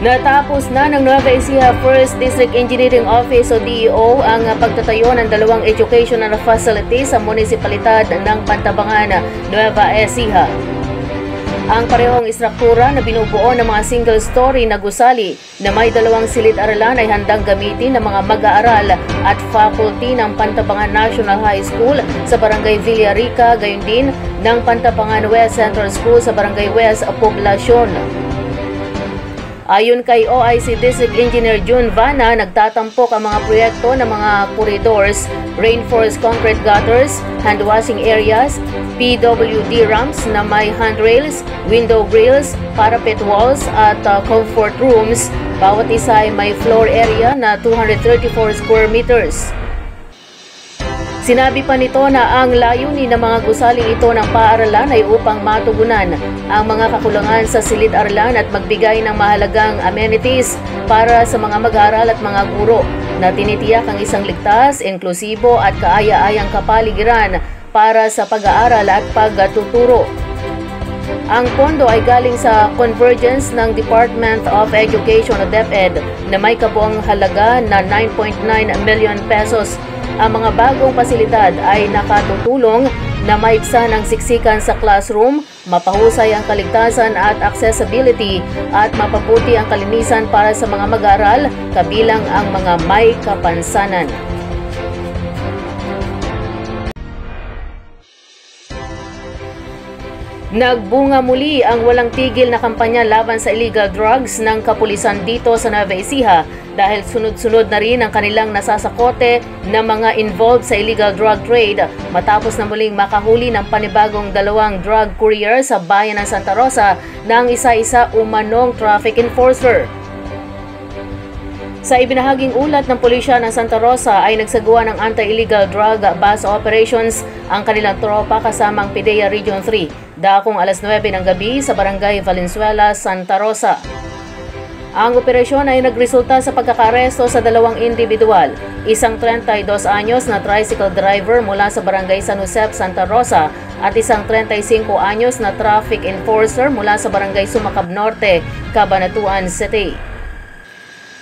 Natapos na ng Nueva Ecija 1st District Engineering Office o DEO ang pagtatayo ng dalawang educational facilities sa munisipalidad ng Pantabangan, Nueva Ecija. Ang parehong istruktura na binubuo ng mga single-story na gusali na may dalawang silid-aralan ay handang gamitin ng mga mag-aaral at faculty ng Pantabangan National High School sa Barangay Villarica, gayon din ng Pantabangan West Central School sa Barangay West, Poblacion. Ayon kay OIC District Engineer June Vana, nagtatampok ang mga proyekto ng mga corridors, reinforced concrete gutters, hand-washing areas, PWD ramps na may handrails, window grills, parapet walls at comfort rooms. Bawat isa ay may floor area na 234 square meters. Sinabi pa nito na ang layunin ng mga gusaling ito ng paaralan ay upang matugunan ang mga kakulangan sa silid-aralan at magbigay ng mahalagang amenities para sa mga mag-aaral at mga guro na tinitiyak ang isang ligtas, inklusibo at kaaya-ayang kapaligiran para sa pag-aaral at pagtuturo. Ang pondo ay galing sa convergence ng Department of Education o DepEd na may kabuang halaga na 9.9 million pesos. Ang mga bagong pasilidad ay nakatutulong na maibsa ng siksikan sa classroom, mapahusay ang kaligtasan at accessibility at mapabuti ang kalinisan para sa mga mag-aaral kabilang ang mga may kapansanan. Nagbunga muli ang walang tigil na kampanya laban sa illegal drugs ng kapulisan dito sa Nueva Ecija dahil sunod-sunod na rin ang kanilang nasasakote na mga involved sa illegal drug trade matapos na muling makahuli ng panibagong dalawang drug courier sa bayan ng Santa Rosa ng isa-isa umanong traffic enforcer. Sa ibinahaging ulat ng pulisya ng Santa Rosa ay nagsagawa ng anti-illegal drug bus operations ang kanilang tropa kasamang PIDEA Region 3 dakong alas 9 ng gabi sa Barangay Valenzuela, Santa Rosa. Ang operasyon ay nagresulta sa pagkakaresto sa dalawang individual, isang 32 anyos na tricycle driver mula sa Barangay San Josep, Santa Rosa at isang 35 anyos na traffic enforcer mula sa Barangay Sumakab Norte, Cabanatuan City.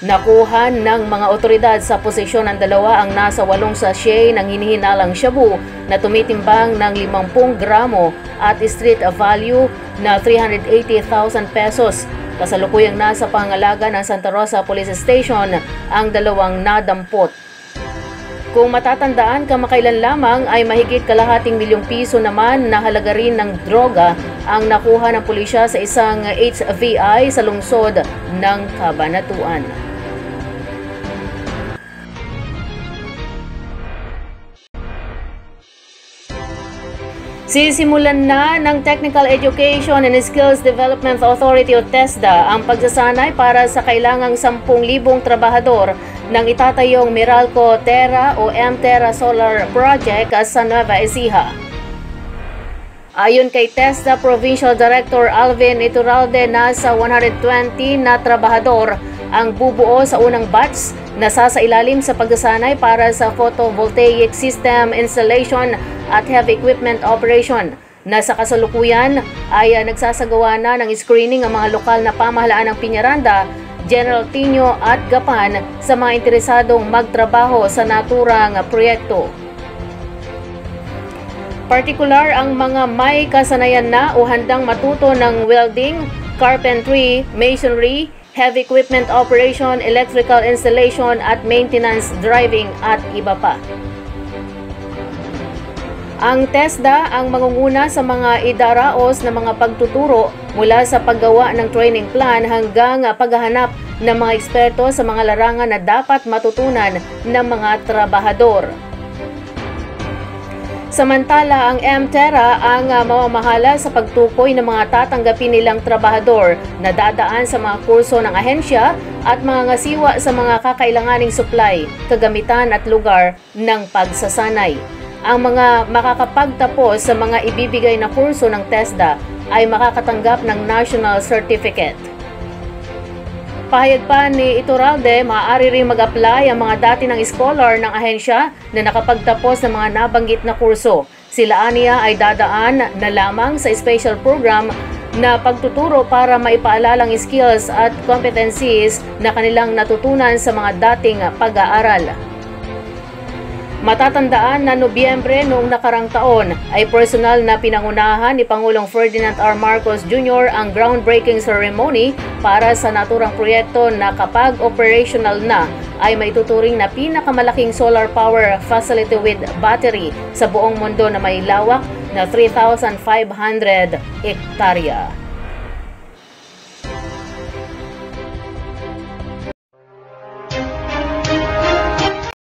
Nakuha ng mga otoridad sa posisyon ng dalawa ang nasa 8 sachet ng hinihinalang shabu na tumitimbang ng 50 gramo at street value na 380,000 pesos. Kasalukuyang nasa pangalaga ng Santa Rosa Police Station ang dalawang nadampot. Kung matatandaan, kamakailan lamang ay mahigit kalahating milyong piso naman na halaga rin ng droga ang nakuha ng pulisya sa isang HVI sa lungsod ng Cabanatuan. Sisimulan na ng Technical Education and Skills Development Authority o TESDA ang pagsasanay para sa kailangang 10,000 trabahador ng itatayong Meralco Terra o M-Terra Solar Project sa Nueva Ecija. Ayon kay TESDA Provincial Director Alvin Iturralde, nasa 120 na trabahador ang bubuo sa unang batch na sasailalim sa pagsasanay para sa photovoltaic system installation at heavy equipment operation. Nasa kasalukuyan ay nagsasagawa na ng screening ang mga lokal na pamahalaan ng Piñaranda, General Tino at Gapan sa mga interesadong magtrabaho sa naturang proyekto. Partikular ang mga may kasanayan na o handang matuto ng welding, carpentry, masonry, heavy equipment operation, electrical installation at maintenance driving at iba pa. Ang TESDA ang mangunguna sa mga idaraos na mga pagtuturo mula sa paggawa ng training plan hanggang paghahanap ng mga eksperto sa mga larangan na dapat matutunan ng mga trabahador. Samantala, ang M-Terra ang mamamahala sa pagtukoy ng mga tatanggapin nilang trabahador na dadaan sa mga kurso ng ahensya at mga ngasiwa sa mga kakailanganing supply, kagamitan at lugar ng pagsasanay. Ang mga makakapagtapos sa mga ibibigay na kurso ng TESDA ay makakatanggap ng National Certificate. Pahayag pa ni Iturralde, maaari rin mag-apply ang mga dati ng scholar ng ahensya na nakapagtapos ng mga nabanggit na kurso. Sila aniya ay dadaan na lamang sa special program na pagtuturo para maipaalalang skills at competencies na kanilang natutunan sa mga dating pag-aaral. Matatandaan na Nobyembre noong nakarang taon ay personal na pinangunahan ni Pangulong Ferdinand R. Marcos Jr. ang groundbreaking ceremony para sa naturang proyekto na kapag operational na ay maituturing na pinakamalaking solar power facility with battery sa buong mundo na may lawak na 3,500 hektarya.